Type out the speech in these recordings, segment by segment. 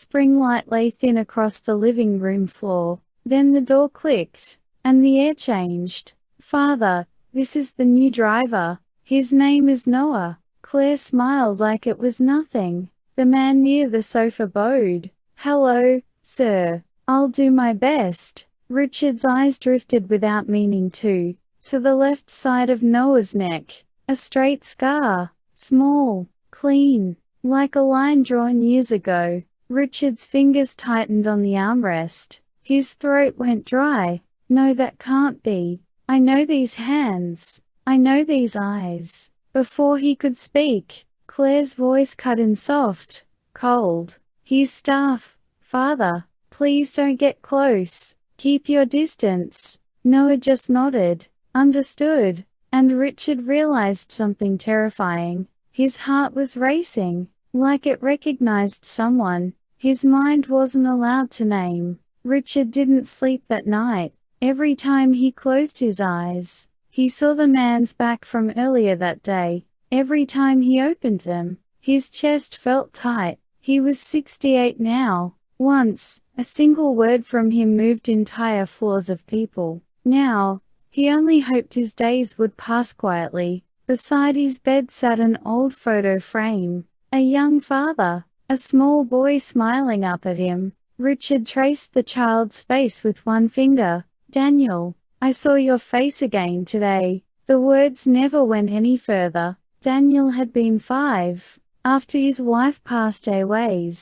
spring light lay thin across the living room floor. Then the door clicked, and the air changed. "Father, this is the new driver. His name is Noah." Claire smiled like it was nothing. The man near the sofa bowed. "Hello, sir. I'll do my best." Richard's eyes drifted without meaning to the left side of Noah's neck. A straight scar. Small, clean, like a line drawn years ago. Richard's fingers tightened on the armrest. His throat went dry. "No, that can't be. I know these hands. I know these eyes." Before he could speak, Claire's voice cut in soft, cold. "He's staff, Father. Please don't get close. Keep your distance." Noah just nodded. Understood. And Richard realized something terrifying. His heart was racing, like it recognized someone his mind wasn't allowed to name. Richard didn't sleep that night. Every time he closed his eyes, he saw the man's back from earlier that day. Every time he opened them, his chest felt tight. He was 68 now. Once, a single word from him moved entire floors of people. Now, he only hoped his days would pass quietly. Beside his bed sat an old photo frame. A young father, a small boy smiling up at him. Richard traced the child's face with one finger. "Daniel, I saw your face again today." The words never went any further. Daniel had been 5. After his wife passed away,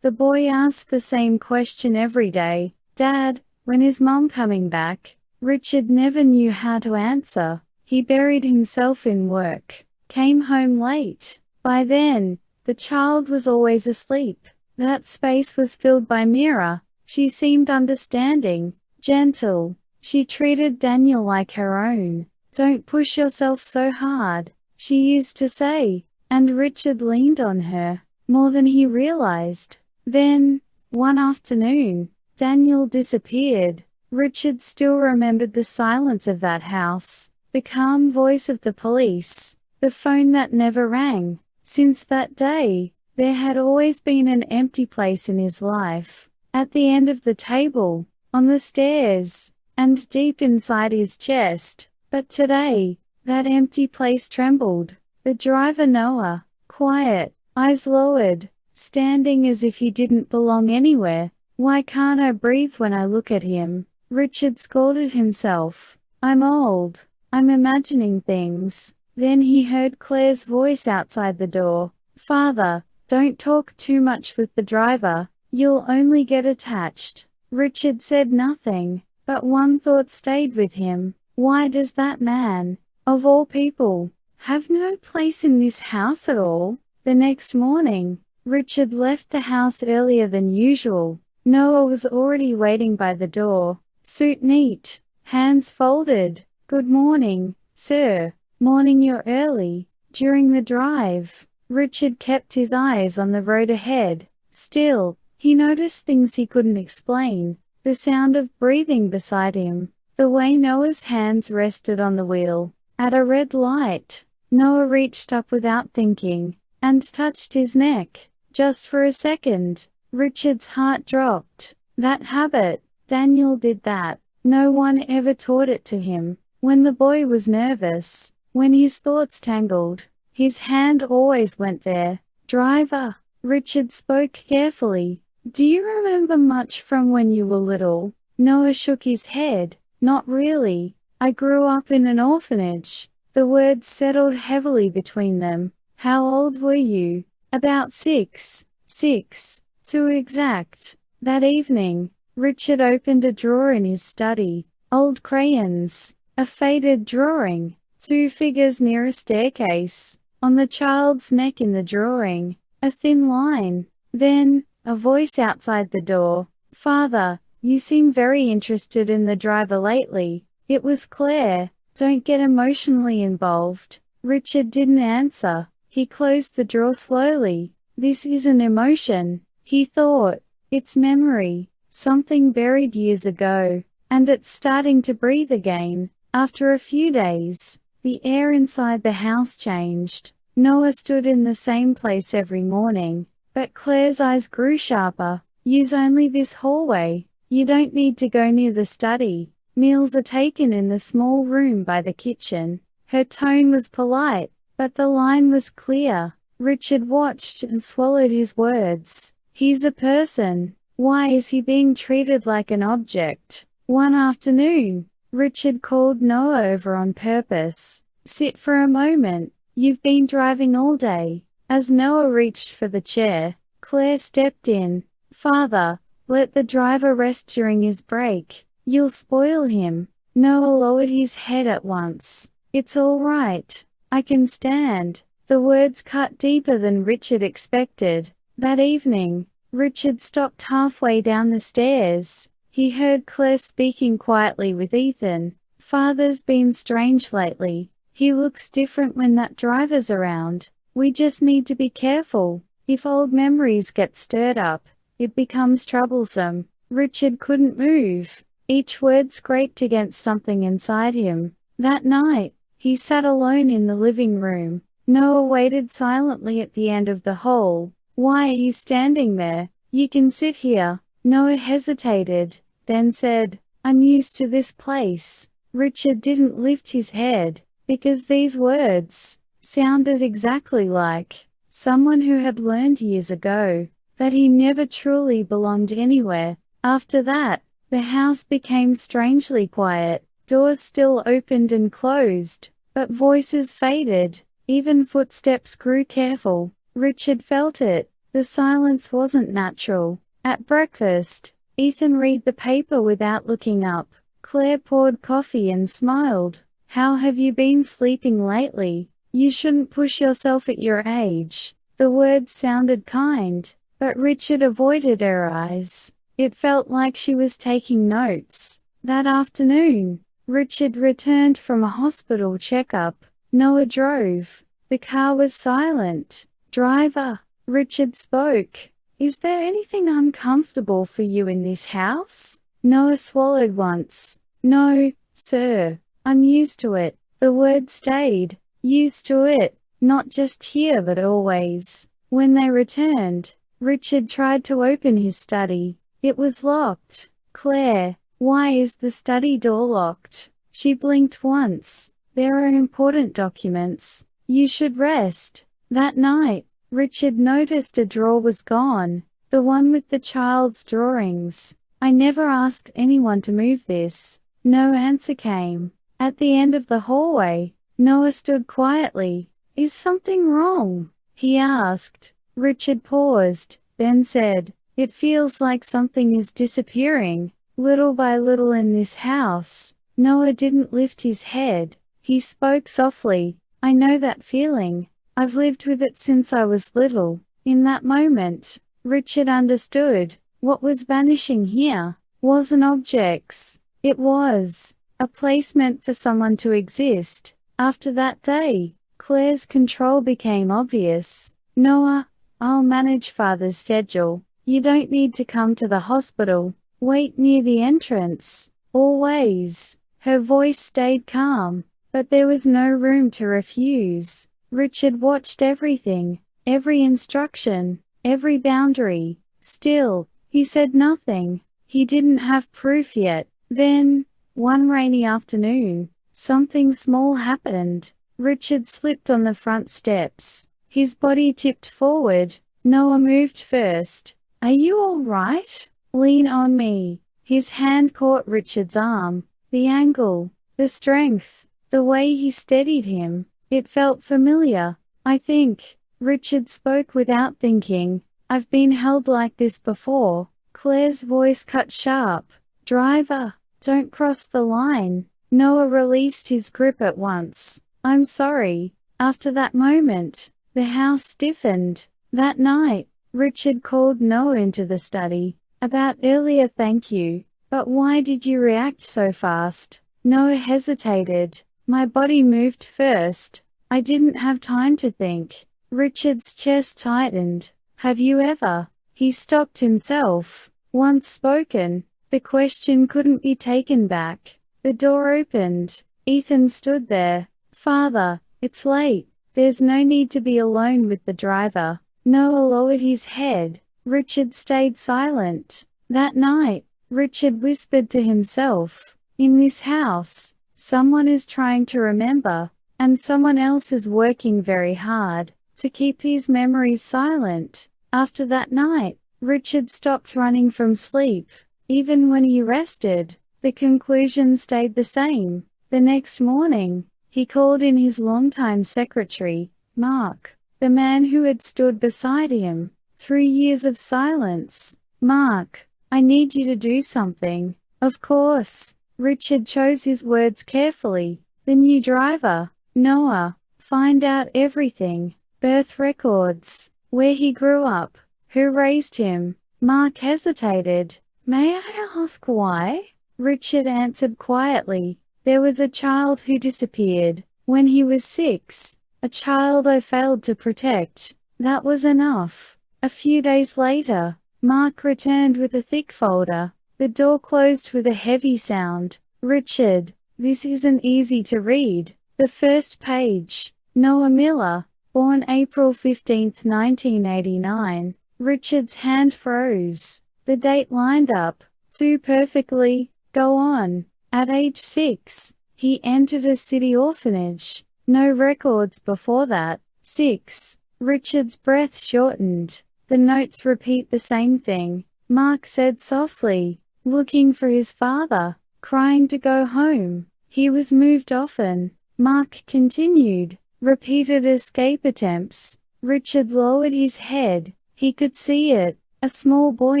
the boy asked the same question every day. "Dad, when is Mom coming back?" Richard never knew how to answer. He buried himself in work, came home late. By then, the child was always asleep. That space was filled by Mira. She seemed understanding, gentle. She treated Daniel like her own. "Don't push yourself so hard," she used to say, and Richard leaned on her, more than he realized. Then, one afternoon, Daniel disappeared. Richard still remembered the silence of that house, the calm voice of the police, the phone that never rang. Since that day, there had always been an empty place in his life. At the end of the table, on the stairs, and deep inside his chest. But today, that empty place trembled. The driver Noah, quiet, eyes lowered, standing as if he didn't belong anywhere. "Why can't I breathe when I look at him?" Richard scolded himself. "I'm old. I'm imagining things." Then he heard Claire's voice outside the door. "Father, don't talk too much with the driver. You'll only get attached." Richard said nothing, but one thought stayed with him. Why does that man, of all people, have no place in this house at all? The next morning, Richard left the house earlier than usual. Noah was already waiting by the door, suit neat, hands folded. "Good morning, sir." "Morning, you're early." During the drive, Richard kept his eyes on the road ahead. Still, he noticed things he couldn't explain. The sound of breathing beside him, the way Noah's hands rested on the wheel. At a red light, Noah reached up without thinking, and touched his neck. Just for a second, Richard's heart dropped. That habit, Daniel did that. No one ever taught it to him. When the boy was nervous, when his thoughts tangled, his hand always went there. "Driver," Richard spoke carefully. "Do you remember much from when you were little?" Noah shook his head. "Not really. I grew up in an orphanage." The words settled heavily between them. "How old were you?" "About 6. 6, to exact." That evening, Richard opened a drawer in his study. Old crayons, a faded drawing, 2 figures near a staircase. On the child's neck in the drawing, a thin line. Then, a voice outside the door. "Father, you seem very interested in the driver lately." It was Claire. "Don't get emotionally involved." Richard didn't answer. He closed the drawer slowly. "This isn't emotion," he thought. "It's memory, something buried years ago, and it's starting to breathe again." After a few days, the air inside the house changed. Noah stood in the same place every morning, but Claire's eyes grew sharper. Use only this hallway. You don't need to go near the study. Meals are taken in the small room by the kitchen." Her tone was polite, but the line was clear. Richard watched and swallowed his words. He's a person. Why is he being treated like an object? One afternoon, Richard called Noah over on purpose. "Sit for a moment. You've been driving all day." As Noah reached for the chair, Claire stepped in. "Father, let the driver rest during his break. You'll spoil him." Noah lowered his head at once. "It's all right. I can stand." The words cut deeper than Richard expected. That evening, Richard stopped halfway down the stairs. He heard Claire speaking quietly with Ethan. "Father's been strange lately. He looks different when that driver's around. We just need to be careful. If old memories get stirred up, it becomes troublesome." Richard couldn't move. Each word scraped against something inside him. That night, he sat alone in the living room. Noah waited silently at the end of the hall. "Why are you standing there? You can sit here." Noah hesitated, then said, "I'm used to this place." Richard didn't lift his head, because these words sounded exactly like someone who had learned years ago that he never truly belonged anywhere. After that, the house became strangely quiet. Doors still opened and closed, but voices faded. Even footsteps grew careful. Richard felt it. The silence wasn't natural. At breakfast, Ethan read the paper without looking up. Claire poured coffee and smiled. "How have you been sleeping lately? You shouldn't push yourself at your age." The words sounded kind, but Richard avoided her eyes. It felt like she was taking notes. That afternoon, Richard returned from a hospital checkup. Noah drove. The car was silent. "Driver," Richard spoke. "Is there anything uncomfortable for you in this house?" Noah swallowed once. "No, sir. I'm used to it." The word stayed. Used to it. Not just here but always. When they returned, Richard tried to open his study. It was locked. "Claire, why is the study door locked?" She blinked once. "There are important documents. You should rest." That night, Richard noticed a drawer was gone, the one with the child's drawings. "I never asked anyone to move this." No answer came. At the end of the hallway, Noah stood quietly. "Is something wrong?" he asked. Richard paused, then said, "It feels like something is disappearing, little by little in this house." Noah didn't lift his head. He spoke softly. "I know that feeling. I've lived with it since I was little." In that moment, Richard understood. What was vanishing here wasn't objects. It was a place meant for someone to exist. After that day, Claire's control became obvious. "Noah, I'll manage Father's schedule. You don't need to come to the hospital. Wait near the entrance. Always." Her voice stayed calm, but there was no room to refuse. Richard watched everything, every instruction, every boundary. Still, he said nothing. He didn't have proof yet. Then, one rainy afternoon, something small happened. Richard slipped on the front steps. His body tipped forward. Noah moved first. "Are you all right? Lean on me." His hand caught Richard's arm. The angle, the strength, the way he steadied him, it felt familiar. "I think," Richard spoke without thinking, "I've been held like this before." Claire's voice cut sharp. "Driver, don't cross the line." Noah released his grip at once. "I'm sorry." After that moment, the house stiffened. That night, Richard called Noah into the study. "About earlier, thank you. But why did you react so fast?" Noah hesitated. "My body moved first. I didn't have time to think." Richard's chest tightened. "Have you ever?" He stopped himself. Once spoken, the question couldn't be taken back. The door opened. Ethan stood there. "Father, it's late. There's no need to be alone with the driver." Noah lowered his head. Richard stayed silent. That night, Richard whispered to himself, "In this house, someone is trying to remember, and someone else is working very hard to keep these memories silent." After that night, Richard stopped running from sleep. Even when he rested, the conclusion stayed the same. The next morning, he called in his longtime secretary, Mark, the man who had stood beside him through years of silence. "Mark, I need you to do something." Of course, Richard chose his words carefully. "The new driver, Noah, find out everything. Birth records, where he grew up, who raised him." Mark hesitated. "May I ask why?" Richard answered quietly. "There was a child who disappeared when he was 6, a child I failed to protect. That was enough." A few days later, Mark returned with a thick folder. The door closed with a heavy sound. "Richard, this isn't easy to read." The first page. Noah Miller, born April 15, 1989. Richard's hand froze. The date lined up too perfectly. Go on. At age 6, he entered a city orphanage. No records before that. 6. Richard's breath shortened. The notes repeat the same thing. Mark said softly, "Looking for his father, crying to go home. He was moved often." Mark continued. Repeated escape attempts. Richard lowered his head. He could see it, a small boy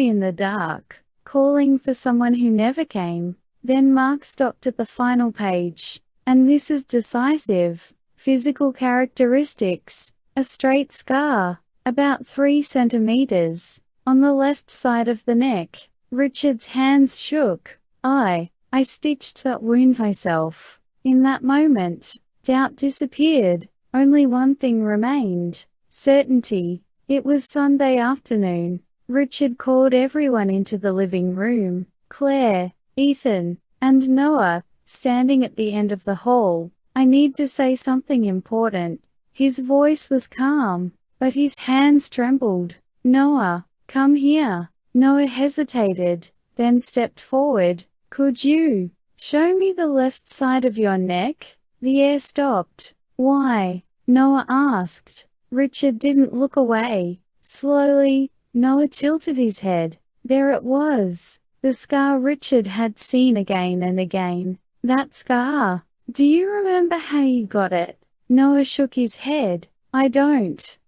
in the dark, calling for someone who never came. Then Mark stopped at the final page. "And this is decisive. Physical characteristics. A straight scar, about 3 centimeters, on the left side of the neck." Richard's hands shook. I stitched that wound myself." In that moment, doubt disappeared. Only one thing remained. Certainty. It was Sunday afternoon. Richard called everyone into the living room. Claire, Ethan, and Noah, standing at the end of the hall. "I need to say something important." His voice was calm, but his hands trembled. "Noah, come here." Noah hesitated, then stepped forward. "Could you show me the left side of your neck?" The air stopped. "Why?" Noah asked. Richard didn't look away. Slowly, Noah tilted his head. There it was, the scar Richard had seen again and again. "That scar. Do you remember how you got it?" Noah shook his head. I don't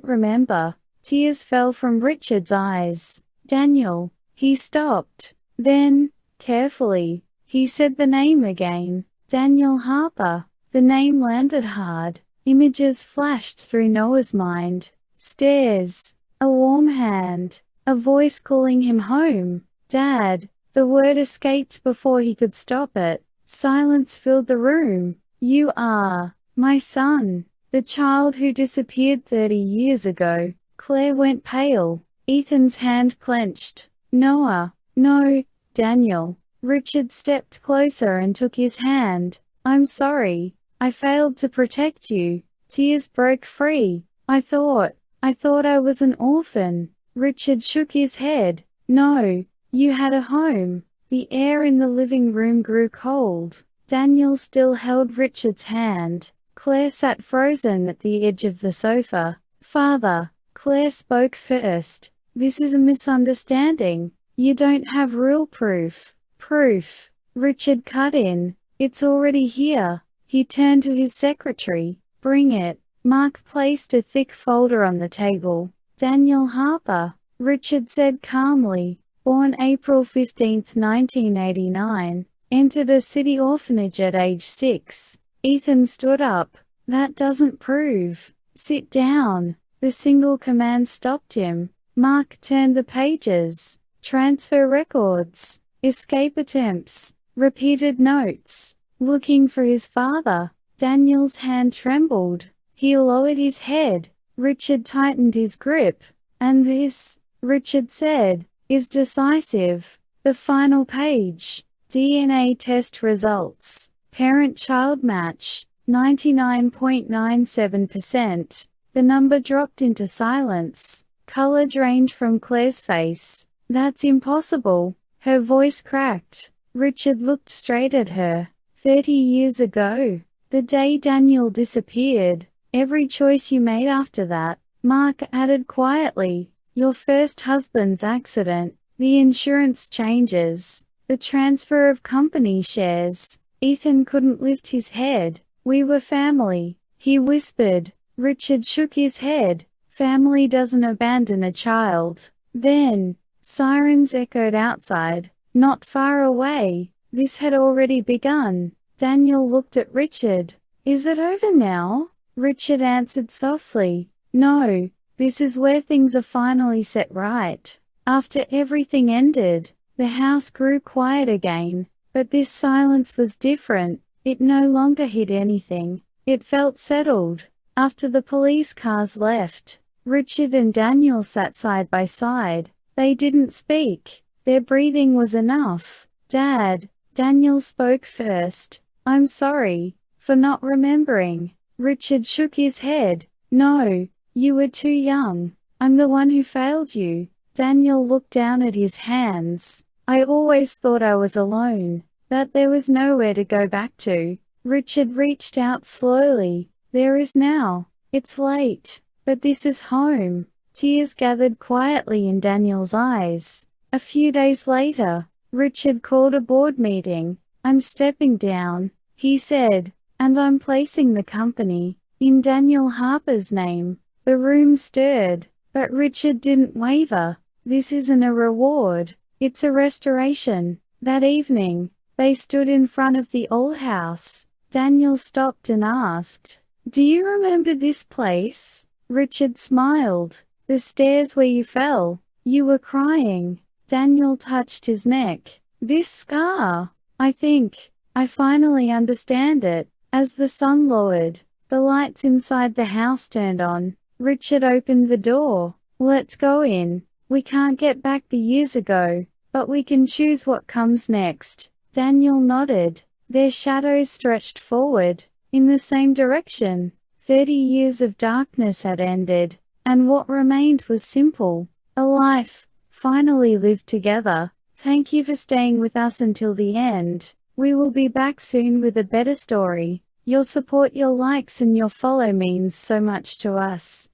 remember." Tears fell from Richard's eyes. "Daniel." He stopped. Then, carefully, he said the name again. Daniel Harper. The name landed hard. Images flashed through Noah's mind. Stairs. A warm hand. A voice calling him home. "Dad." The word escaped before he could stop it. Silence filled the room. "You are my son. The child who disappeared 30 years ago." Claire went pale. Ethan's hand clenched. "Noah." "No, Daniel." Richard stepped closer and took his hand. "I'm sorry. I failed to protect you." Tears broke free. I thought I was an orphan." Richard shook his head. "No, you had a home." The air in the living room grew cold. Daniel still held Richard's hand. Claire sat frozen at the edge of the sofa. "Father," Claire spoke first, "this is a misunderstanding. You don't have real proof." "Proof?" Richard cut in. "It's already here." He turned to his secretary. "Bring it." Mark placed a thick folder on the table. "Daniel Harper," Richard said calmly, "born April 15, 1989, entered a city orphanage at age 6. Ethan stood up. "That doesn't prove." "Sit down." The single command stopped him. Mark turned the pages. Transfer records. Escape attempts. Repeated notes. Looking for his father. Daniel's hand trembled. He lowered his head. Richard tightened his grip. "And this," Richard said, "is decisive." The final page. DNA test results. Parent-child match. 99.97%. The number dropped into silence. Color drained from Claire's face. That's impossible. Her voice cracked. Richard looked straight at her. 30 years ago. The day Daniel disappeared. Every choice you made after that. Mark added quietly. Your first husband's accident. The insurance changes. The transfer of company shares. Ethan couldn't lift his head. We were family, he whispered. Richard shook his head. Family doesn't abandon a child. Then, sirens echoed outside, not far away. This had already begun. Daniel looked at Richard. Is it over now? Richard answered softly. No, this is where things are finally set right. After everything ended, the house grew quiet again, but this silence was different. It no longer hid anything. It felt settled. After the police cars left, Richard and Daniel sat side by side. They didn't speak. Their breathing was enough. Dad, Daniel spoke first. I'm sorry for not remembering. Richard shook his head. No, you were too young. I'm the one who failed you. Daniel looked down at his hands. I always thought I was alone, that there was nowhere to go back to. Richard reached out slowly. There is now. It's late, but this is home. Tears gathered quietly in Daniel's eyes. A few days later, Richard called a board meeting. I'm stepping down, he said, and I'm placing the company in Daniel Harper's name. The room stirred, but Richard didn't waver. This isn't a reward, it's a restoration. That evening, they stood in front of the old house. Daniel stopped and asked, Do you remember this place? Richard smiled. The stairs where you fell. You were crying. Daniel touched his neck. This scar. I think I finally understand it. As the sun lowered, the lights inside the house turned on. Richard opened the door. Let's go in. We can't get back the years ago, but we can choose what comes next. Daniel nodded. Their shadows stretched forward, in the same direction. 30 years of darkness had ended, and what remained was simple. A life, finally lived together. Thank you for staying with us until the end. We will be back soon with a better story. Your support, your likes and your follow means so much to us.